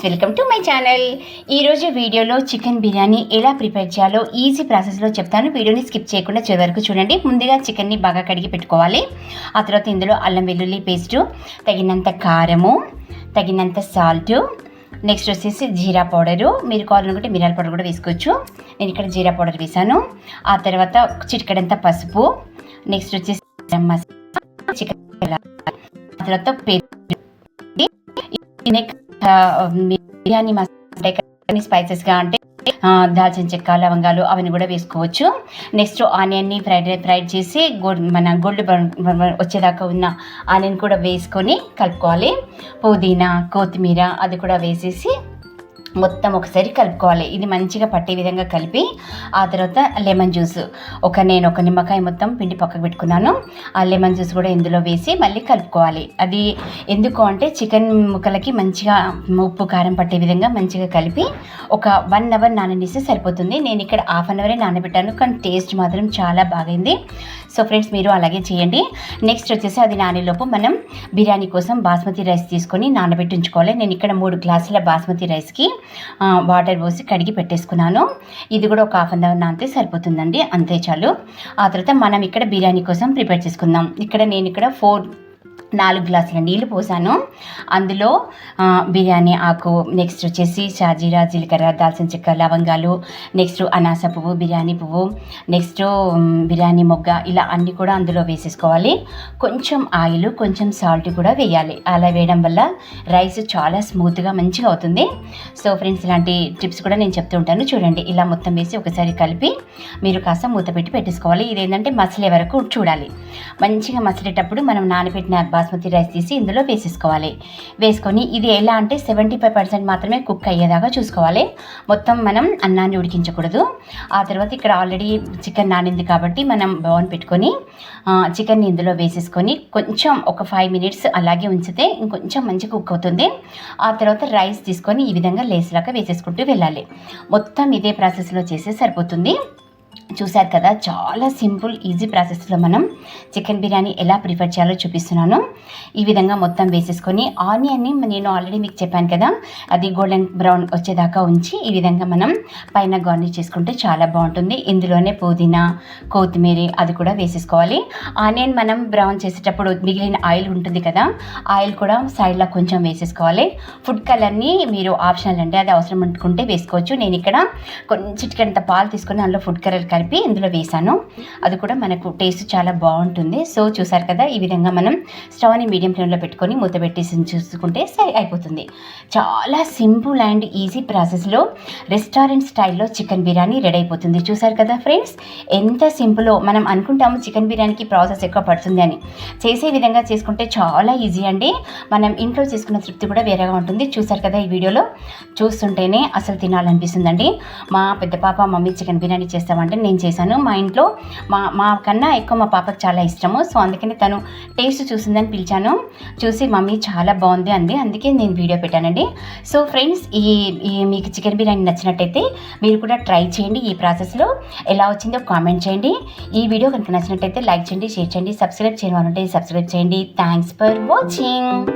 Welcome to my channel. ఈరోజు వీడియోలో chicken biryani ఎలా ప్రిపేర్ చేయాలో ఈజీ ప్రాసెస్లో చెప్తాను. వీడియోని స్కిప్ చేయకుండా చివరి వరకు చూడండి. ముందుగా చికెన్ని బాగా కడిగి పెట్టుకోవాలి. ఆ తర్వాత ఇందులో అల్లం వెల్లుల్లి పేస్టు, తగినంత కారము, తగినంత సాల్టు, నెక్స్ట్ వచ్చేసి జీరా పౌడరు. మీరు కావాలనుకుంటే మిరియాల పౌడర్ కూడా వేసుకోవచ్చు. నేను ఇక్కడ జీరా పౌడర్ వేసాను. ఆ తర్వాత చిటికెడంత పసుపు, నెక్స్ట్ వచ్చేసి చికెన్, ఆ తర్వాత బిర్యానీ మసాలా స్పైసెస్గా అంటే దాల్చిన చెక్క, లవంగాలు అవన్నీ కూడా వేసుకోవచ్చు. నెక్స్ట్ ఆనియన్ని ఫ్రైడ్ చేసి గోల్డ్ బ్రౌన్ వచ్చేదాకా ఉన్న ఆనియన్ కూడా వేసుకొని కలుపుకోవాలి. పుదీనా, కొత్తిమీర అది కూడా వేసేసి మొత్తం ఒకసారి కలుపుకోవాలి. ఇది మంచిగా పట్టే విధంగా కలిపి ఆ తర్వాత లెమన్ జ్యూస్ నేను ఒక నిమ్మకాయ మొత్తం పిండి పక్కకు పెట్టుకున్నాను. ఆ లెమన్ జ్యూస్ కూడా ఇందులో వేసి మళ్ళీ కలుపుకోవాలి. అది ఎందుకు అంటే చికెన్ ముక్కలకి మంచిగా ఉప్పు కారం పట్టే విధంగా మంచిగా కలిపి ఒక 1 అవర్ నాననిస్తే సరిపోతుంది. నేను ఇక్కడ హాఫ్ అన్ అవరే నానబెట్టాను, కానీ టేస్ట్ మాత్రం చాలా బాగైంది. సో ఫ్రెండ్స్, మీరు అలాగే చేయండి. నెక్స్ట్ వచ్చేసి అది నానేలోపు మనం బిర్యానీ కోసం బాస్మతి రైస్ తీసుకొని నానబెట్టి ఉంచుకోవాలి. నేను ఇక్కడ 3 గ్లాసుల బాస్మతి రైస్కి వాటర్ పోసి కడిగి పెట్టేసుకున్నాను. ఇది కూడా ఒక హాఫ్ అన్ అవర్ నానితే సరిపోతుందండి, అంతే చాలు. ఆ తర్వాత మనం ఇక్కడ బిర్యానీ కోసం ప్రిపేర్ చేసుకుందాం. నేను ఇక్కడ 4 గ్లాసుల నీళ్లు పోసాను. అందులో బిర్యానీ ఆకు, నెక్స్ట్ వచ్చేసి షాజీరా, జీలకర్ర, దాల్చిన చెక్క, లవంగాలు, నెక్స్ట్ అనాస పువ్వు, బిర్యానీ పువ్వు, నెక్స్ట్ బిర్యానీ మొగ్గ, ఇలా అన్నీ కూడా అందులో వేసేసుకోవాలి. కొంచెం ఆయిల్, కొంచెం సాల్ట్ కూడా వేయాలి. అలా వేయడం వల్ల రైస్ చాలా స్మూత్గా మంచిగా అవుతుంది. సో ఫ్రెండ్స్, ఇలాంటి టిప్స్ కూడా నేను చెప్తూ ఉంటాను. చూడండి, ఇలా మొత్తం వేసి ఒకసారి కలిపి మీరు కాస్త మూత పెట్టి పెట్టేసుకోవాలి. ఇదేంటంటే మసలే వరకు చూడాలి. మంచిగా మసిలేటప్పుడు మనం నానబెట్టిన బాస్మతి రైస్ తీసి ఇందులో వేసుకొని ఇది ఎలా అంటే 75% మాత్రమే కుక్ అయ్యేదాకా చూసుకోవాలి. మొత్తం మనం అన్నాన్ని ఉడికించకూడదు. ఆ తర్వాత ఇక్కడ ఆల్రెడీ చికెన్ నానింది కాబట్టి మనం బౌల్ పెట్టుకొని చికెన్ని ఇందులో వేసేసుకొని కొంచెం ఒక 5 మినిట్స్ అలాగే ఉంచితే ఇంకొంచెం మంచిగా కుక్ అవుతుంది. ఆ తర్వాత రైస్ తీసుకొని ఈ విధంగా లేస్లాగా వేసేసుకుంటూ వెళ్ళాలి. మొత్తం ఇదే ప్రాసెస్లో చేస్తే సరిపోతుంది. చూశారు కదా, చాలా సింపుల్ ఈజీ ప్రాసెస్లో మనం చికెన్ బిర్యానీ ఎలా ప్రిపేర్ చేయాలో చూపిస్తున్నాను. ఈ విధంగా మొత్తం వేసేసుకొని ఆనియన్ని నేను ఆల్రెడీ మీకు చెప్పాను కదా, అది గోల్డెన్ బ్రౌన్ వచ్చేదాకా ఉంచి ఈ విధంగా మనం పైన గార్నిష్ చేసుకుంటే చాలా బాగుంటుంది. ఇందులోనే పుదీనా, కొత్తిమీర అది కూడా వేసేసుకోవాలి. ఆనియన్ మనం బ్రౌన్ చేసేటప్పుడు మిగిలిన ఆయిల్ ఉంటుంది కదా, ఆయిల్ కూడా సైడ్లో కొంచెం వేసేసుకోవాలి. ఫుడ్ కలర్ని మీరు ఆప్షనల్ అండి, అది అవసరం అనుకుంటే వేసుకోవచ్చు. నేను ఇక్కడ చిటికెడంత పాలు తీసుకొని అందులో ఫుడ్ కలర్ కలిపి ఇందులో వేసాను. అది కూడా మనకు టేస్ట్ చాలా బాగుంటుంది. సో చూసారు కదా, ఈ విధంగా మనం స్టవ్ని మీడియం ఫ్లేమ్లో పెట్టుకొని మూత పెట్టేసి చూసుకుంటే సరి అయిపోతుంది. చాలా సింపుల్ అండ్ ఈజీ ప్రాసెస్లో రెస్టారెంట్ స్టైల్లో చికెన్ బిర్యానీ రెడీ అయిపోతుంది. చూసారు కదా ఫ్రెండ్స్, ఎంత సింపుల్లో. మనం అనుకుంటాము చికెన్ బిర్యానీకి ప్రాసెస్ ఎక్కువ పడుతుంది అని, చేసే విధంగా చేసుకుంటే చాలా ఈజీ అండి. మనం ఇంట్లో చేసుకున్న తృప్తి కూడా వేరేగా ఉంటుంది. చూసారు కదా, ఈ వీడియోలో చూస్తుంటేనే అసలు తినాలనిపిస్తుందండి. మా పెద్ద పాప మమ్మీ చికెన్ బిర్యానీ చేస్తామంటే నేను చేశాను. మా ఇంట్లో మా కన్నా ఎక్కువ మా పాపకు చాలా ఇష్టము. సో అందుకని తను టేస్ట్ చూసిందని పిలిచాను. చూసి మమ్మీ చాలా బాగుంది అంది, అందుకే నేను వీడియో పెట్టానండి. సో ఫ్రెండ్స్, మీకు చికెన్ బిర్యానీ నచ్చినట్టయితే మీరు కూడా ట్రై చేయండి. ఈ ప్రాసెస్లో ఎలా వచ్చిందో కామెంట్ చేయండి. ఈ వీడియో కనుక నచ్చినట్టయితే లైక్ చేయండి, షేర్ చేయండి, సబ్స్క్రైబ్ చేయడం అంటే సబ్స్క్రైబ్ చేయండి. Thanks for watching.